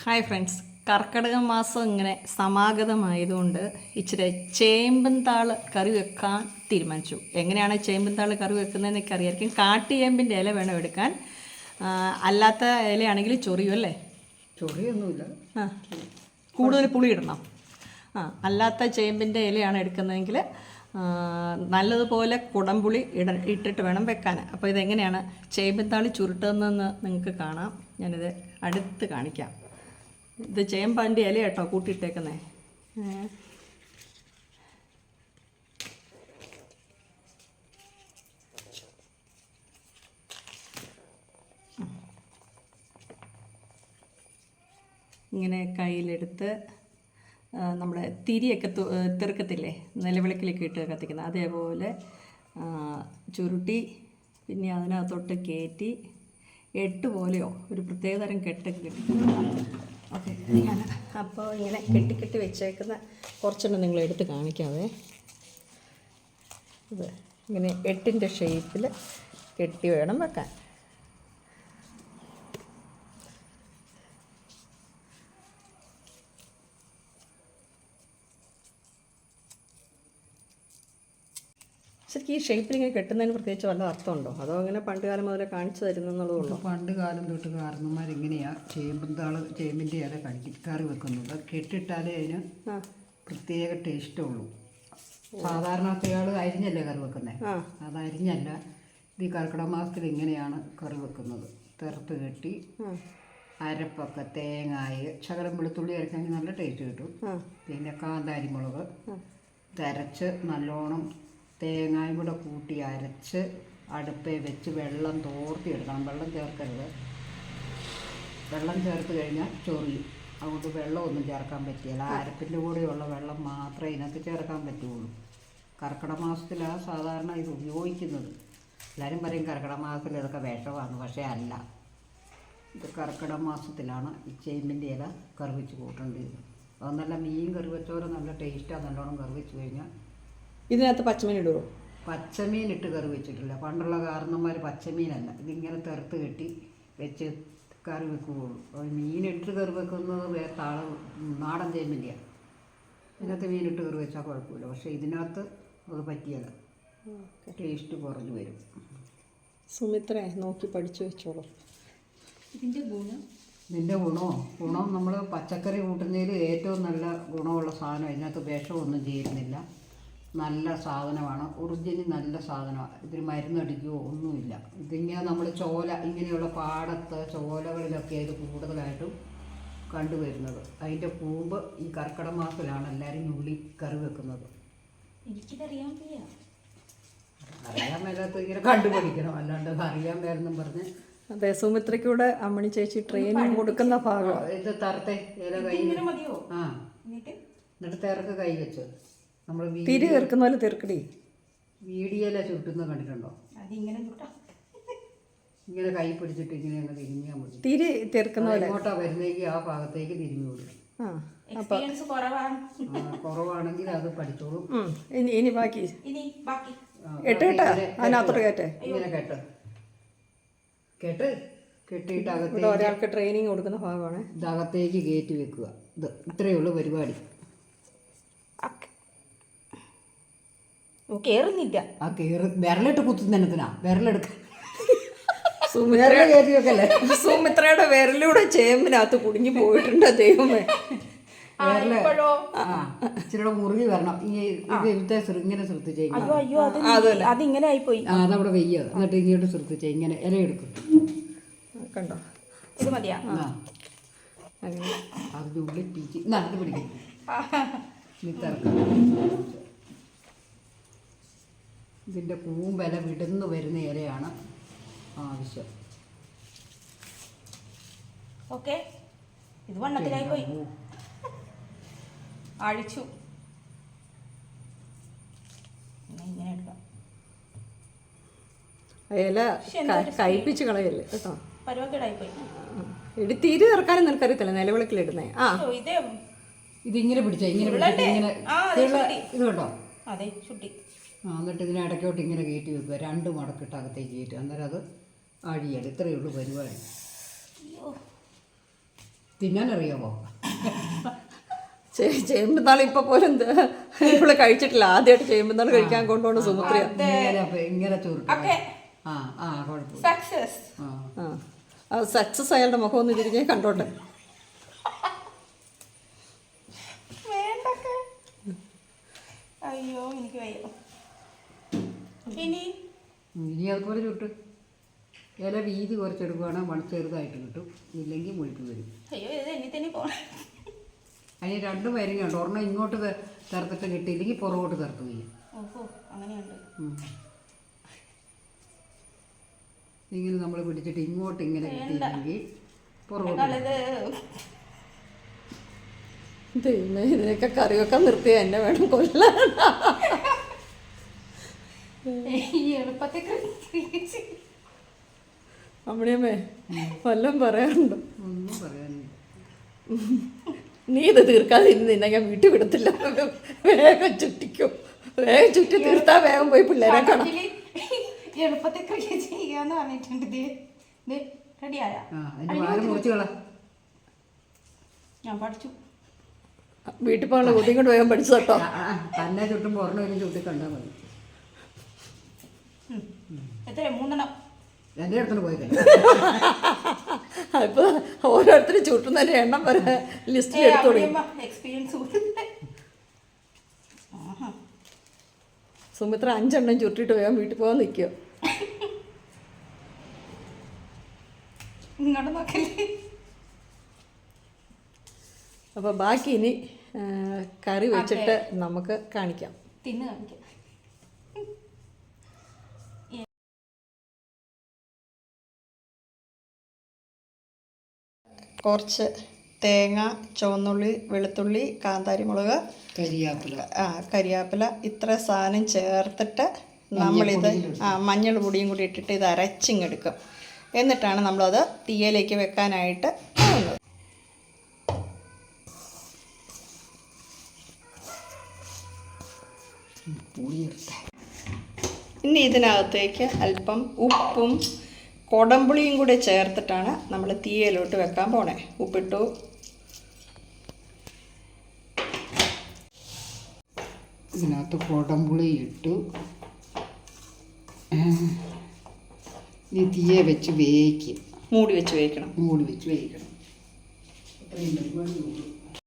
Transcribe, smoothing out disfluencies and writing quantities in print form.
Hi friends, കർക്കിടക മാസം ഇങ്ങനെ സമാഗതമായതുകൊണ്ട് ഇച്ചിരി ചേമ്പൻ താള് കറി വെക്കാൻ തീരുമാനിച്ചു. എങ്ങനെയാണ് ചേമ്പൻ താള് കറി വെക്കുന്നതെന്നൊക്കെ അറിയായിരിക്കും. കാട്ടുചേമ്പിൻ്റെ ഇല വേണം എടുക്കാൻ. അല്ലാത്ത ഇലയാണെങ്കിൽ ചൊറിയും അല്ലേ? ചൊറിയൊന്നുമില്ല. കൂടുതൽ പുളി ഇടണം. അല്ലാത്ത ചേമ്പിൻ്റെ ഇലയാണ് എടുക്കുന്നതെങ്കിൽ നല്ലതുപോലെ കുടംപുളി ഇട്ടിട്ട് വേണം വെക്കാൻ. അപ്പോൾ ഇതെങ്ങനെയാണ് ചേമ്പൻ താളി ചുരുട്ടുന്നതെന്ന് നിങ്ങൾക്ക് കാണാം. ഞാനിത് അടുത്ത് കാണിക്കാം. ഇത് ചേമ്പാൻ്റെ ഇല കേട്ടോ കൂട്ടിയിട്ടേക്കുന്നേ. ഇങ്ങനെ കയ്യിലെടുത്ത് നമ്മുടെ തിരിയൊക്കെ തെറുക്കത്തില്ലേ, നിലവിളക്കിലേക്ക് ഇട്ട് കത്തിക്കുന്നത്, അതേപോലെ ചുരുട്ടി പിന്നെ അതിനകത്തോട്ട് കയറ്റി 8 പോലെയോ ഒരു പ്രത്യേകതരം കെട്ടൊക്കെ കിട്ടി. ഓക്കെ, ഞാൻ അപ്പോൾ ഇങ്ങനെ കെട്ടി വെച്ചേക്കുന്ന കുറച്ചെണ്ണം നിങ്ങൾ എടുത്ത് കാണിക്കാവേ. ഇത് ഇങ്ങനെ 8ൻ്റെ ഷേപ്പിൽ കെട്ടി വേണം വെക്കാൻ. ശരിക്കും ഈ ഷേപ്പിൽ ഇങ്ങനെ കെട്ടുന്നതിന് പ്രത്യേകിച്ച് വല്ല അർത്ഥമുണ്ടോ, അതോ അങ്ങനെ പണ്ട് കാലം മുതലേ കാണിച്ചു തരുന്നുള്ളതുകൊണ്ടോ? പണ്ട് കാലം തൊട്ട് കാരണന്മാരിങ്ങനെയാണ് ചേമ്പിൻ്റെ ഇല കറി വെക്കുന്നത്. കെട്ടിട്ടാലേ അതിന് പ്രത്യേക ടേസ്റ്റേ ഉള്ളൂ. സാധാരണ ഇയാൾ അരിഞ്ഞല്ലേ കറി വെക്കുന്നത്, അത് അരിഞ്ഞല്ല. ഇത് ഈ കർക്കിടക മാസത്തിൽ ഇങ്ങനെയാണ് കറി വെക്കുന്നത്. തെറുത്ത് കെട്ടി അരപ്പൊക്കെ തേങ്ങായി ശകലം വെളുത്തുള്ളി അരയ്ക്കാമെങ്കിൽ നല്ല ടേസ്റ്റ് കിട്ടും. പിന്നെ കാന്താരി മുളക് തരച്ച് നല്ലോണം തേങ്ങായും കൂടെ കൂട്ടി അരച്ച് അടുപ്പേ വെച്ച് വെള്ളം തോർത്തിയെടുക്കണം. വെള്ളം ചേർക്കരുത്. വെള്ളം ചേർത്ത് കഴിഞ്ഞാൽ ചൊറിയും. അതുകൊണ്ട് വെള്ളമൊന്നും ചേർക്കാൻ പറ്റില്ല. അരപ്പിൻ്റെ കൂടെയുള്ള വെള്ളം മാത്രമേ ഇതിനകത്ത് ചേർക്കാൻ പറ്റുള്ളൂ. കർക്കിടക മാസത്തിലാണ് സാധാരണ ഇത് ഉപയോഗിക്കുന്നത്. എല്ലാവരും പറയും കർക്കിടക മാസത്തിൽ ഇതൊക്കെ വിഷമാണ്, പക്ഷേ അല്ല. ഇത് കർക്കിടക മാസത്തിലാണ് ഈ ചേമ്പിൻ്റെ ഇല കറി വെച്ച് കൂട്ടേണ്ടത്. അത് നല്ല മീൻ കറി വെച്ചോരം നല്ല ടേസ്റ്റാണ്. നല്ലോണം കറി വെച്ച് കഴിഞ്ഞാൽ ഇതിനകത്ത് പച്ചമീൻ ഇടുമോ? പച്ചമീൻ ഇട്ട് കറി വെച്ചിട്ടില്ല. പണ്ടുള്ള കാരണന്മാർ പച്ചമീനല്ല, ഇതിങ്ങനെ തെറുത്ത് കെട്ടി വെച്ച് കറി വെക്കുകയുള്ളൂ. അപ്പോൾ മീനിട്ട് കറി വെക്കുന്നത് നാടൻ ചേമ്പിൻ്റെയാണ്. ഇതിനകത്ത് മീനിട്ട് കറി വെച്ചാൽ കുഴപ്പമില്ല. പക്ഷേ ഇതിനകത്ത് അത് പറ്റിയല്ല, ടേസ്റ്റ് കുറഞ്ഞു വരും. സുമിത്രേ നോക്കി പഠിച്ചു വെച്ചോളൂ. ഇതിൻ്റെ ഗുണം നമ്മൾ പച്ചക്കറി കൂട്ടുന്നതിൽ ഏറ്റവും നല്ല ഗുണമുള്ള സാധനം. ഇതിനകത്ത് വിഷമൊന്നും ചേരുന്നില്ല. നല്ല സാധനമാണ്, ഒറിജിനൽ നല്ല സാധനമാണ്. ഇതിന് മരുന്നടിക്കുകയോ ഒന്നുമില്ല. ഇതിങ്ങനെ നമ്മൾ ഇങ്ങനെയുള്ള പാടത്ത് ചോലകളിലൊക്കെ ഇത് കൂടുതലായിട്ടും കണ്ടുവരുന്നത്. അതിൻ്റെ കൂമ്പ് ഈ കർക്കിടക മാസത്തിലാണ് എല്ലാവരും ഉള്ളി കറി വെക്കുന്നത്. അറിയാൻ മേലാത്ത ഇങ്ങനെ കണ്ടുപിടിക്കണം, അല്ലാണ്ട് അറിയാൻ മേലെന്നും പറഞ്ഞ്. അതെ, സുമിത്രയ്ക്കൂടെ അമ്മണി ചേച്ചി ട്രെയിനിങ് കൊടുക്കുന്ന ഭാഗം. ഇത് തറത്തെ ഇല കൈ എന്നിട്ട് തിറക്ക് കൈ വെച്ച് നമ്മൾ തിരി തീർക്കുന്ന പോലെ തീർക്കടി. വീഡിയോയിലെ ചുട്ടുന്നത് കണ്ടിട്ടുണ്ടോ? ഇങ്ങനെ കൈ പിടിച്ചിട്ട് ഇങ്ങനെ അങ്ങ് തിരിഞ്ഞാൽ മതി. തിരി തീർക്കുന്ന പോലെ ഇങ്ങോട്ടാ വരുന്നെങ്കിൽ ആ ഭാഗത്തേക്ക് തിരിഞ്ഞു കൊടുക്കും. കുറവാണെങ്കിൽ അത് പഠിച്ചോളും. ഇനി ബാക്കി അതിനകത്തോട്ട് കയറ്റേ. ഇങ്ങനെ കെട്ടിയിട്ട് അകത്തേക്ക് ഒരാൾക്ക് ട്രെയിനിങ് കൊടുക്കുന്ന ഭാഗമാണ്. ഇതകത്തേക്ക് കയറ്റി വെക്കുക. ഇത് ഇത്രയേ ഉള്ളൂ പരിപാടി. കേറുന്നില്ല. വിരലിട്ട് കുത്തുന്നതിനാ വിരലെടുക്ക. സുമിത്രയുടെ വിരലൂടെ ചേമ്പിനകത്ത് കുടുങ്ങി പോയിട്ടുണ്ട്. ദൈവമേ, ഇച്ചിരി മുറുകി വരണം. ഇങ്ങനെ ശ്രദ്ധിച്ചേ, അതിങ്ങനെ ആയിപ്പോയി. അതവിടെ വെയ്യ. എന്നിട്ട് ഇങ്ങോട്ട് ശ്രദ്ധിച്ചേ, ഇങ്ങനെ ഇലയെടുക്കും. കണ്ടോ, ഇത് മതിയാ. അതിനുള്ളിൽ ടീച്ചി നടത്തി പിടിക്കും. ഇതിൻ്റെ കൂമ്പല വിടന്ന് വരുന്ന ഇലയാണ് ആവശ്യം. ഓക്കെ, ഇത് വണ്ണത്തിലായി പോയി. അഴിച്ചു ഇങ്ങനെ എടുക്കാം. ഇല കയ്പിച്ച് കളയല്ലേ കേട്ടോ. പരുവക്കേടായിപ്പോയി. തിരി തീർക്കാനും നിനക്കറിയത്തില്ല നിലവിളക്കിലിടുന്നേ. ഇതിങ്ങനെ പിടിച്ചാൽ ഇങ്ങനെ ഇത് കേട്ടോ. അതെ, ചുട്ടി. എന്നിട്ട് ഇതിനിടയ്ക്കോട്ട് ഇങ്ങനെ കയറ്റി വെക്കുക. 2 മടക്കിട്ട് അകത്തേക്ക് കയറ്റുക. അന്നേരം അത് അഴിയൽ. ഇത്രയേ ഉള്ളൂ പരിപാടി. തിന്നാനറിയാമോ? ചേമ്പുന്നാൾ ഇപ്പൊ പോലും ഇവള് കഴിച്ചിട്ടില്ല. ആദ്യമായിട്ട് ചേമ്പുന്നാൾ കഴിക്കാൻ കൊണ്ടുപോകണം സുമിത്ര. ഇങ്ങനെ ചുരുട്ടും. ഓക്കെ ആ ആ കുഴപ്പമില്ല. സക്സസ്. ആ സക്സസ് അയാളുടെ മുഖം ഒന്ന് തിരിഞ്ഞേ കണ്ടോട്ടെ. വേണ്ടൊക്കെ. അയ്യോ എനിക്ക് വയ്യ. ഇനി അതുപോലെ ചുട്ട് ഇല വീതി കുറച്ചെടുക്കുകയാണെങ്കിൽ മണി ചെറുതായിട്ട് കിട്ടും, ഇല്ലെങ്കിൽ മുഴുപ്പ് വരും. അയ്യോ ഇത് എന്നെ തന്നെ പോണം. അതിന് രണ്ടും വരികയുണ്ട്. ഒരെണ്ണം ഇങ്ങോട്ട് തറുത്തിട്ട് കിട്ടിയില്ലെങ്കിൽ പുറകോട്ട് തറുത്ത് വയ്യും. ഓഹോ അങ്ങനെയുണ്ട്. ഇങ്ങനെ നമ്മൾ പിടിച്ചിട്ട് ഇങ്ങോട്ട് ഇങ്ങനെ കിട്ടിയില്ലെങ്കിൽ പുറകോട്ട്. ദൈവമേ, ഇതിനൊക്കെ കറി വെക്കാൻ നിർത്തിയാ എന്നെ വേണം കൊല്ലാൻ. അമ്മണിയമ്മേ വല്ലതും പറയാറുണ്ടോ? ഒന്നും പറയാനില്ല. നീ ഇത് തീർക്കാതെ ഇന്ന് നിന്നെ ഞാൻ വീട്ടിൽ വിടത്തില്ല. വേഗം ചുറ്റിക്കും. വേഗം ചുറ്റി തീർത്താ വേഗം പോയി പിള്ളേരെ കാണാം. എളുപ്പത്തെ ക്രിയ ചെയ്യാന്ന് പറഞ്ഞിട്ടുണ്ട്. റെഡിയായ ഞാൻ പഠിച്ചു. വീട്ടിൽ പോകാനുള്ള കുട്ടിയും കൊണ്ട് വേഗം പഠിച്ചു കേട്ടോ. തന്നെ ചുട്ടുമ്പോൾ ഒരെണ്ണം ചുട്ടി കണ്ടാൽ മതി. എത്ര 3 എൻ്റെ അടുത്തോട്ട് പോയി കഴിഞ്ഞു. ഇപ്പൊ ഓരോരുത്തരും ചുട്ടുന്നതിന്റെ എണ്ണം വരെ ലിസ്റ്റിൽ എടുത്തു തുടങ്ങി. എക്സ്പീരിയൻസ്. സുമിത്ര 5 എണ്ണം ചുട്ടിട്ട് വേഗം വീട്ടിൽ പോകാൻ നിൽക്കുക. ഇങ്ങോട്ട് നോക്കല്ലേ. അപ്പോൾ ബാക്കി ഇനി കറി വെച്ചിട്ട് നമുക്ക് കാണിക്കാം. തിന്ന് കാണിക്കാം. കുറച്ച് തേങ്ങ, ചുവന്നുള്ളി, വെളുത്തുള്ളി, കാന്താരിമുളക്, കരിയാപ്പില ഇത്ര സാധനം ചേർത്തിട്ട് നമ്മളിത് മഞ്ഞൾ പൊടിയും കൂടി ഇട്ടിട്ട് ഇത് അരച്ചിങ്ങെടുക്കും. എന്നിട്ടാണ് നമ്മളത് തീയിലേക്ക് വെക്കാനായിട്ട് പോകുന്നത്. ഇനി ഇതിനകത്തേക്ക് അല്പം ഉപ്പും കൊടംപുളിയും കൂടെ ചേർത്തിട്ടാണ് നമ്മൾ തീയിലോട്ട് വെക്കാൻ പോണേ. ഉപ്പിട്ടു. ഇതിനകത്ത് കൊടംപുളി ഇട്ടു. ഇനി തീയെ വെച്ച് വേവിക്കും. മൂടി വെച്ച് വേവിക്കണം. മൂടി വെച്ച് വേവിക്കണം. അത്രയും പരിപാടി.